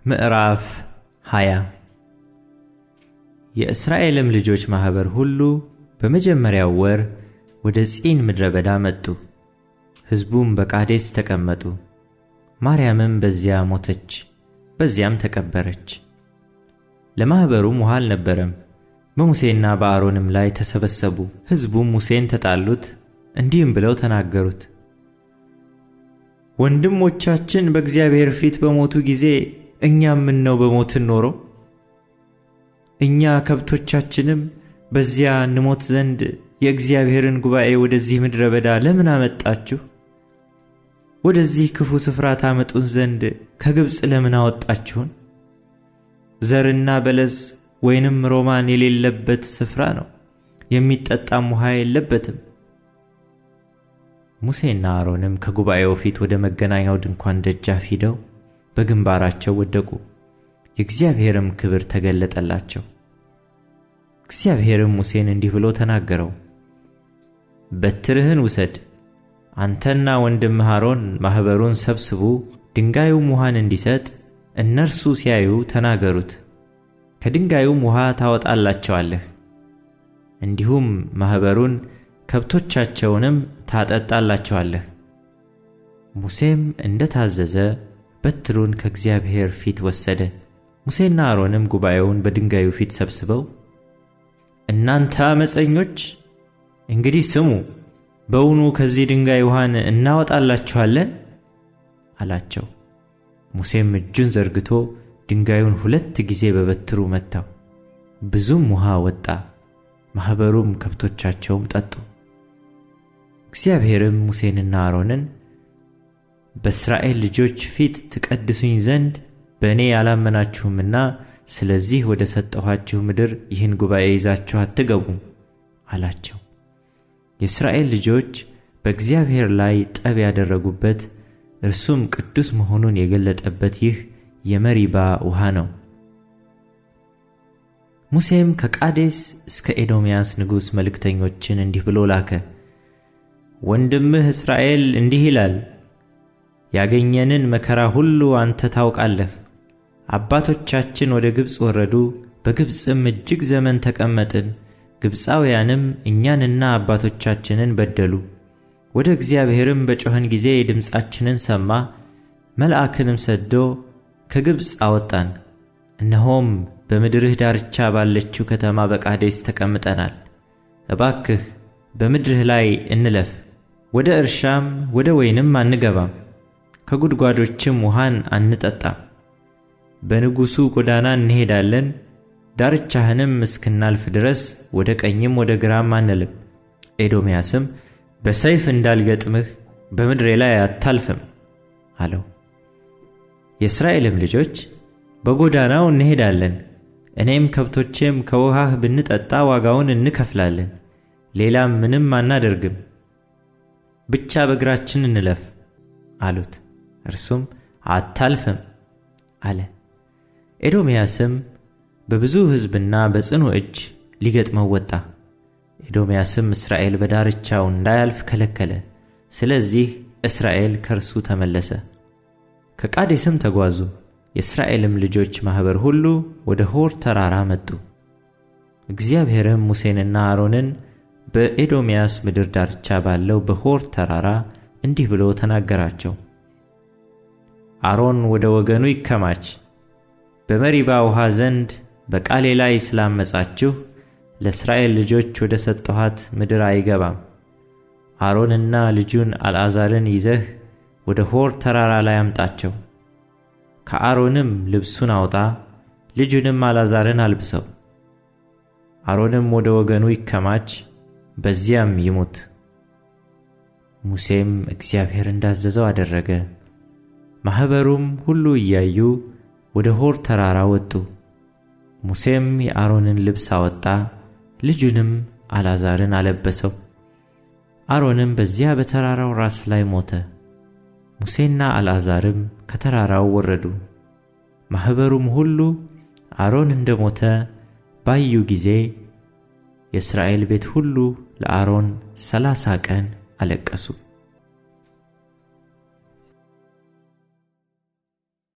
ምዕራፍ 20 የእስራኤልም ልጆች ማኅበር ሁሉ በመጀመሪያው ወር ወደ ጺን ምድረ በዳ መጡ። ሕዝቡም በቃዴስ ተቀመጡ። ማርያምም በዚያ ሞተች፣ በዚያም ተቀበረች። ለማኅበሩም ውሃ አልነበረም። በሙሴና በአሮንም ላይ ተሰበሰቡ። ሕዝቡም ሙሴን ተጣሉት፣ እንዲህም ብለው ተናገሩት። ወንድሞቻችን በእግዚአብሔር ፊት በሞቱ ጊዜ እኛም ምነው በሞትን ኖሮ? እኛ ከብቶቻችንም በዚያ እንሞት ዘንድ የእግዚአብሔርን ጉባኤ ወደዚህ ምድረ በዳ ለምን አመጣችሁ? ወደዚህ ክፉ ስፍራ ታመጡን ዘንድ ከግብፅ ለምን አወጣችሁን? ዘርና በለስ ወይንም ሮማን የሌለበት ስፍራ ነው፣ የሚጠጣም ውሃ የለበትም። ሙሴና አሮንም ከጉባኤው ፊት ወደ መገናኛው ድንኳን ደጃፍ ሂደው በግንባራቸው ወደቁ። የእግዚአብሔርም ክብር ተገለጠላቸው። እግዚአብሔርም ሙሴን እንዲህ ብሎ ተናገረው። በትርህን ውሰድ፣ አንተና ወንድምህ አሮን ማኅበሩን ሰብስቡ፣ ድንጋዩም ውሃን እንዲሰጥ እነርሱ ሲያዩ ተናገሩት። ከድንጋዩም ውሃ ታወጣላቸዋለህ። እንዲሁም ማኅበሩን ከብቶቻቸውንም ታጠጣላቸዋለህ። ሙሴም እንደ ታዘዘ በትሩን ከእግዚአብሔር ፊት ወሰደ። ሙሴና አሮንም ጉባኤውን በድንጋዩ ፊት ሰብስበው እናንተ ዓመፀኞች፣ እንግዲህ ስሙ፣ በውኑ ከዚህ ድንጋይ ውሃን እናወጣላችኋለን አላቸው። ሙሴም እጁን ዘርግቶ ድንጋዩን 2 ጊዜ በበትሩ መታው፣ ብዙም ውሃ ወጣ። ማኅበሩም ከብቶቻቸውም ጠጡ። እግዚአብሔርም ሙሴንና አሮንን በእስራኤል ልጆች ፊት ትቀድሱኝ ዘንድ በእኔ ያላመናችሁምና ስለዚህ ወደ ሰጠኋችሁ ምድር ይህን ጉባኤ ይዛችሁ አትገቡም አላቸው። የእስራኤል ልጆች በእግዚአብሔር ላይ ጠብ ያደረጉበት እርሱም ቅዱስ መሆኑን የገለጠበት ይህ የመሪባ ውሃ ነው። ሙሴም ከቃዴስ እስከ ኤዶምያስ ንጉሥ መልእክተኞችን እንዲህ ብሎ ላከ። ወንድምህ እስራኤል እንዲህ ይላል፣ ያገኘንን መከራ ሁሉ አንተ ታውቃለህ። አባቶቻችን ወደ ግብፅ ወረዱ፣ በግብፅም እጅግ ዘመን ተቀመጥን። ግብፃውያንም እኛንና አባቶቻችንን በደሉ። ወደ እግዚአብሔርም በጮኸን ጊዜ ድምፃችንን ሰማ፣ መልአክንም ሰዶ ከግብፅ አወጣን። እነሆም በምድርህ ዳርቻ ባለችው ከተማ በቃዴስ ተቀምጠናል። እባክህ በምድርህ ላይ እንለፍ፣ ወደ እርሻም ወደ ወይንም አንገባም፣ ከጉድጓዶችም ውሃን አንጠጣም። በንጉሡ ጎዳና እንሄዳለን፣ ዳርቻህንም እስክናልፍ ድረስ ወደ ቀኝም ወደ ግራም አንልም። ኤዶምያስም በሰይፍ እንዳልገጥምህ በምድሬ ላይ አታልፍም አለው። የእስራኤልም ልጆች በጎዳናው እንሄዳለን፣ እኔም ከብቶቼም ከውሃህ ብንጠጣ ዋጋውን እንከፍላለን፣ ሌላም ምንም አናደርግም፣ ብቻ በእግራችን እንለፍ አሉት። እርሱም አታልፍም አለ። ኤዶምያስም በብዙ ሕዝብና በጽኑ እጅ ሊገጥመው ወጣ። ኤዶምያስም እስራኤል በዳርቻው እንዳያልፍ ከለከለ። ስለዚህ እስራኤል ከእርሱ ተመለሰ። ከቃዴስም ተጓዙ። የእስራኤልም ልጆች ማኅበር ሁሉ ወደ ሆር ተራራ መጡ። እግዚአብሔርም ሙሴንና አሮንን በኤዶምያስ ምድር ዳርቻ ባለው በሆር ተራራ እንዲህ ብሎ ተናገራቸው። አሮን ወደ ወገኑ ይከማች፣ በመሪባ ውሃ ዘንድ በቃሌ ላይ ስላመጻችሁ ለእስራኤል ልጆች ወደ ሰጠኋት ምድር አይገባም። አሮንና ልጁን አልዓዛርን ይዘህ ወደ ሆር ተራራ ላይ አምጣቸው። ከአሮንም ልብሱን አውጣ፣ ልጁንም አልዓዛርን አልብሰው። አሮንም ወደ ወገኑ ይከማች፣ በዚያም ይሙት። ሙሴም እግዚአብሔር እንዳዘዘው አደረገ። ማኅበሩም ሁሉ እያዩ ወደ ሆር ተራራ ወጡ። ሙሴም የአሮንን ልብስ አወጣ፣ ልጁንም አልዓዛርን አለበሰው። አሮንም በዚያ በተራራው ራስ ላይ ሞተ። ሙሴና አልዓዛርም ከተራራው ወረዱ። ማኅበሩም ሁሉ አሮን እንደ ሞተ ባዩ ጊዜ የእስራኤል ቤት ሁሉ ለአሮን 30 ቀን አለቀሱ።